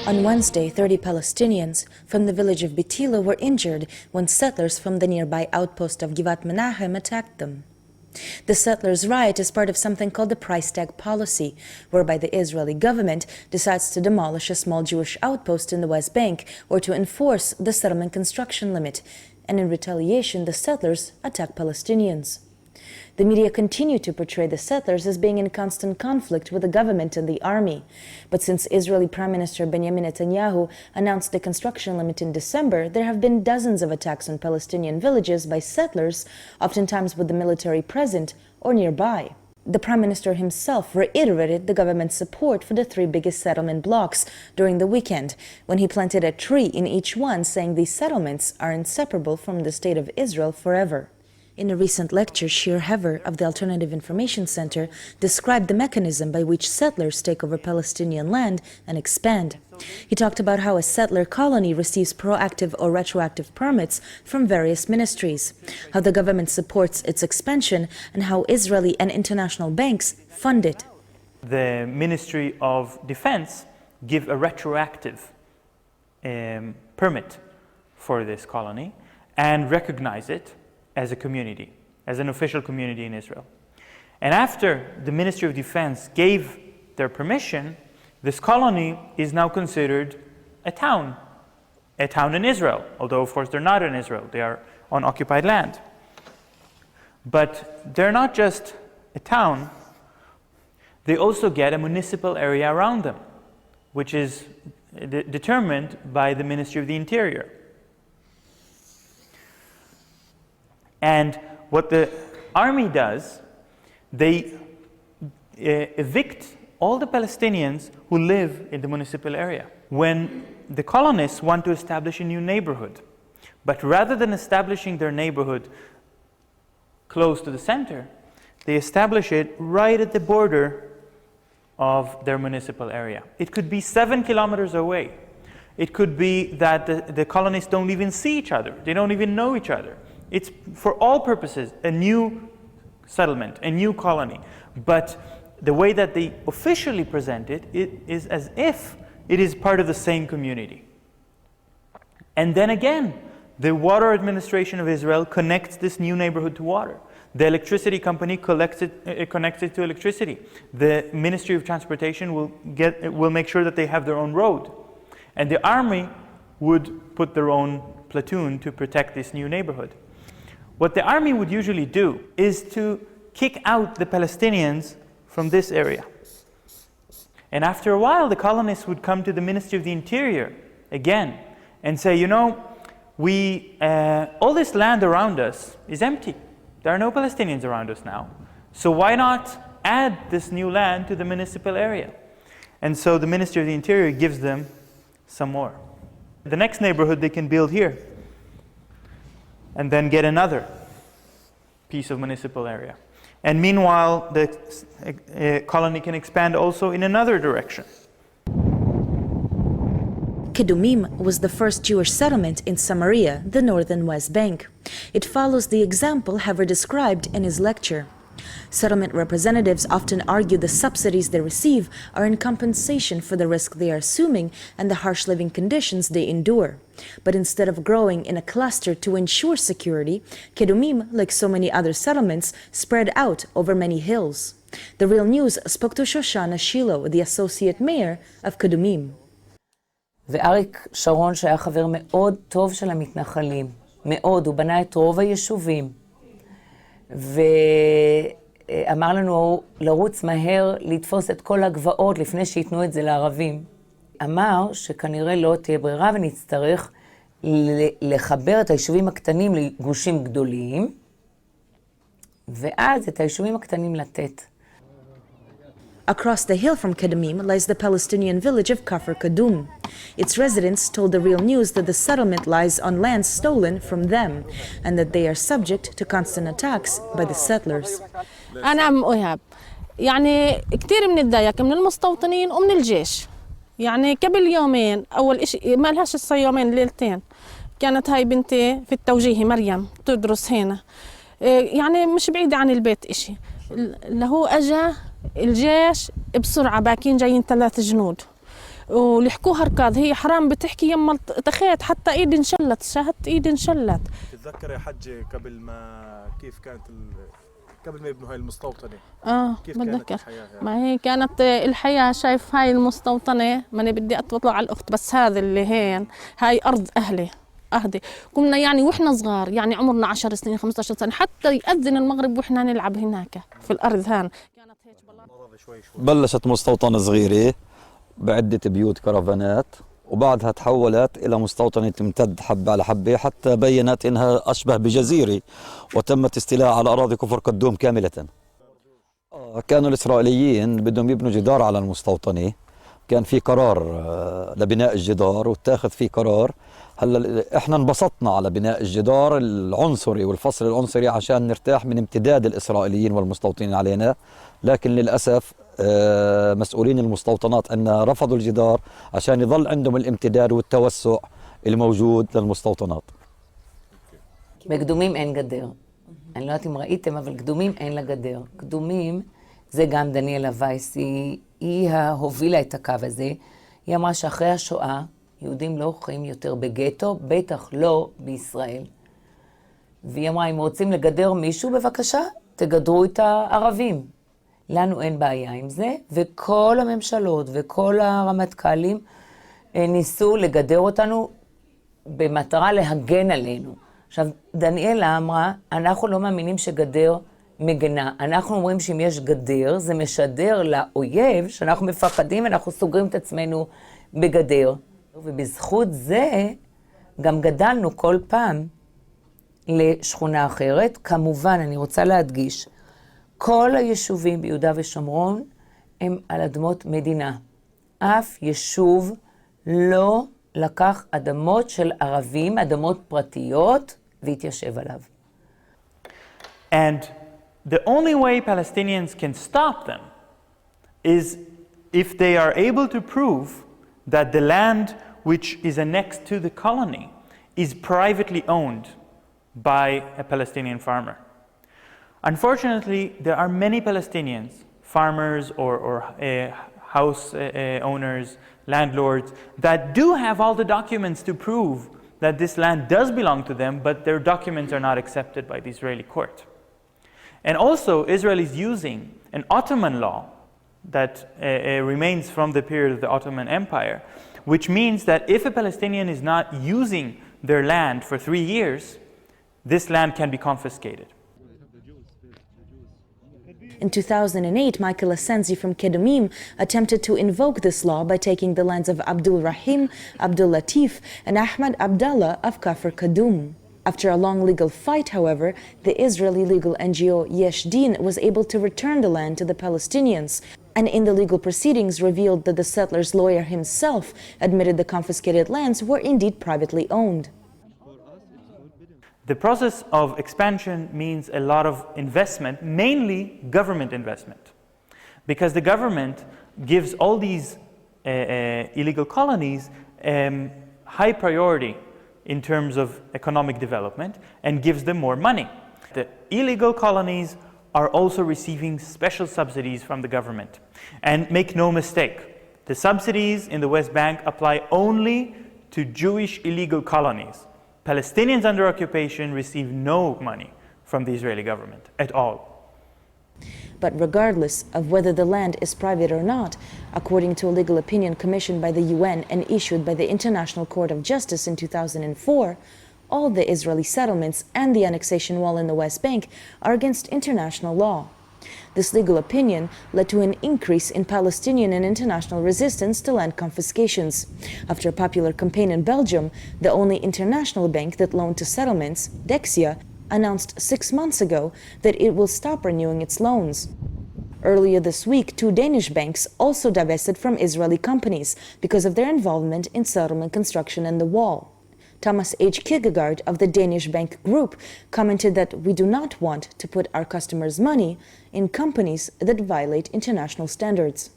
On Wednesday, 30 Palestinians from the village of Bitila were injured when settlers from the nearby outpost of Givat Menachem attacked them. The settlers' riot is part of something called the price tag policy, whereby the Israeli government decides to demolish a small Jewish outpost in the West Bank or to enforce the settlement construction limit, and in retaliation the settlers attack Palestinians. The media continue to portray the settlers as being in constant conflict with the government and the army. But since Israeli Prime Minister Benjamin Netanyahu announced the construction limit in December, there have been dozens of attacks on Palestinian villages by settlers, oftentimes with the military present or nearby. The Prime Minister himself reiterated the government's support for the three biggest settlement blocks during the weekend, when he planted a tree in each one, saying these settlements are inseparable from the State of Israel forever. In a recent lecture, Shir Hever of the Alternative Information Center described the mechanism by which settlers take over Palestinian land and expand. He talked about how a settler colony receives proactive or retroactive permits from various ministries, how the government supports its expansion, and how Israeli and international banks fund it. The Ministry of Defense give a retroactive permit for this colony and recognize it as a community, as an official community in Israel. And after the Ministry of Defense gave their permission, this colony is now considered a town in Israel, although of course they're not in Israel, they are on occupied land. But they're not just a town, they also get a municipal area around them, which is determined by the Ministry of the Interior. And what the army does, they evict all the Palestinians who live in the municipal area. When the colonists want to establish a new neighborhood, but rather than establishing their neighborhood close to the center, they establish it right at the border of their municipal area. It could be 7 kilometers away. It could be that the colonists don't even see each other. They don't even know each other. It's, for all purposes, a new settlement, a new colony. But the way that they officially present it, it is as if it is part of the same community. And then again, the Water Administration of Israel connects this new neighborhood to water. The electricity company connects it to electricity. The Ministry of Transportation will make sure that they have their own road. And the army would put their own platoon to protect this new neighborhood. What the army would usually do is to kick out the Palestinians from this area. And after a while, the colonists would come to the Ministry of the Interior again and say, you know, all this land around us is empty. There are no Palestinians around us now. So why not add this new land to the municipal area? And so the Ministry of the Interior gives them some more. The next neighborhood they can build here, and then get another piece of municipal area. And meanwhile, the colony can expand also in another direction. Kedumim was the first Jewish settlement in Samaria, the northern West Bank. It follows the example Hever described in his lecture. Settlement representatives often argue the subsidies they receive are in compensation for the risk they are assuming and the harsh living conditions they endure. But instead of growing in a cluster to ensure security, Kedumim, like so many other settlements, spread out over many hills. The Real News spoke to Shoshana Shiloh, the associate mayor of Kedumim. ואריק שרון שהיה חבר מאוד טוב של המתנחלים, מאוד, הוא בנה את רוב היישובים. ואמר לנו לרוץ מהר, לתפוס את כל הגבעות לפני שיתנו את זה לערבים. אמר שכנראה לא תהיה ברירה ונצטרך לחבר את היישובים הקטנים לגושים גדולים, ואז את היישובים הקטנים לתת. Across the hill from Kedumim lies the Palestinian village of Kafr Kadum. Its residents told the Real News that the settlement lies on land stolen from them and that they are subject to constant attacks by the settlers. أنا عم إيهاب يعني كثير بنتضايق من المستوطنين ومن الجيش. يعني قبل يومين أول إشي ما لهاش صار يومين ليلتين كانت هاي بنتي في التوجيهي مريم تدرس هنا يعني مش بعيدة عن البيت إشي اللي هو أجا الجيش بسرعة باكين جايين 3 جنود واللي حكوها ركاض هي حرام بتحكي يما تخيت حتى ايدي انشلت، شاهدت ايدي انشلت. تتذكر يا حجة قبل ما كيف كانت قبل ما يبنوا هاي المستوطنة؟ كيف بتذكر كانت الحياة؟ ما هي كانت الحياة، شايف هاي المستوطنة، ماني بدي اطلع على الاخت، بس هذا اللي هين هاي ارض اهلي أهدي. كنا يعني وإحنا صغار، يعني عمرنا 10 سنين 15 سنة، حتى يأذن المغرب وإحنا نلعب هناك في الأرض هان. بلشت مستوطنة صغيرة بعدة بيوت كرفانات، وبعدها تحولت إلى مستوطنة تمتد حبة على حبة حتى بينت إنها أشبه بجزيرة، وتم استيلاء على أراضي كفر قدوم كاملة. كانوا الإسرائيليين بدهم يبنوا جدار على المستوطنة، كان في قرار لبناء الجدار واتاخذ فيه قرار. هلا احنا انبسطنا على بناء الجدار العنصري والفصل العنصري عشان نرتاح من امتداد الإسرائيليين والمستوطنين علينا، لكن للأسف مسؤولين المستوطنات أن رفضوا الجدار عشان يظل عندهم الامتداد والتوسع الموجود للمستوطنات. בקדומים אין גדר. אני לא יודעת אם ראיתם, אבל קדומים אין לה גדר. קדומים, זה גם דניאלה וייס, היא הובילה את הקו הזה. היא אמרה שאחרי השואה, יהודים לא חיים יותר בגטו, בטח לא בישראל. והיא אמרה, אם רוצים לגדר מישהו, בבקשה, תגדרו את הערבים. לנו אין בעיה עם זה, וכל הממשלות וכל הרמטכ"לים ניסו לגדר אותנו במטרה להגן עלינו. עכשיו, דניאלה אמרה, אנחנו לא מאמינים שגדר מגנה. אנחנו אומרים שאם יש גדר, זה משדר לאויב שאנחנו מפחדים, אנחנו סוגרים את עצמנו בגדר. ובזכות זה גם גדלנו כל פעם לשכונה אחרת. כמובן, אני רוצה להדגיש, כל היישובים ביהודה ושומרון הם על אדמות מדינה. אף יישוב לא לקח אדמות של ערבים, אדמות פרטיות, והתיישב עליו. And the only way Palestinians can stop them is if they are able to prove that the land which is annexed to the colony is privately owned by a Palestinian farmer. Unfortunately, there are many Palestinians, farmers or house owners, landlords, that do have all the documents to prove that this land does belong to them, but their documents are not accepted by the Israeli court. And also, Israel is using an Ottoman law that remains from the period of the Ottoman Empire, which means that if a Palestinian is not using their land for 3 years, this land can be confiscated. In 2008, Michael Asensi from Kedumim attempted to invoke this law by taking the lands of Abdul Rahim, Abdul Latif, and Ahmad Abdallah of Kafr Kadum. After a long legal fight, however, the Israeli legal NGO Yesh Din was able to return the land to the Palestinians, and in the legal proceedings revealed that the settler's lawyer himself admitted the confiscated lands were indeed privately owned. The process of expansion means a lot of investment, mainly government investment, because the government gives all these illegal colonies high priority in terms of economic development and gives them more money. The illegal colonies are also receiving special subsidies from the government. And make no mistake, the subsidies in the West Bank apply only to Jewish illegal colonies. Palestinians under occupation receive no money from the Israeli government at all. But regardless of whether the land is private or not, according to a legal opinion commissioned by the UN and issued by the International Court of Justice in 2004, all the Israeli settlements and the annexation wall in the West Bank are against international law. This legal opinion led to an increase in Palestinian and international resistance to land confiscations. After a popular campaign in Belgium, the only international bank that loaned to settlements, Dexia, announced 6 months ago that it will stop renewing its loans. Earlier this week, 2 Danish banks also divested from Israeli companies because of their involvement in settlement construction and the wall. Thomas H. Kierkegaard of the Danish Bank Group commented that we do not want to put our customers' money in companies that violate international standards.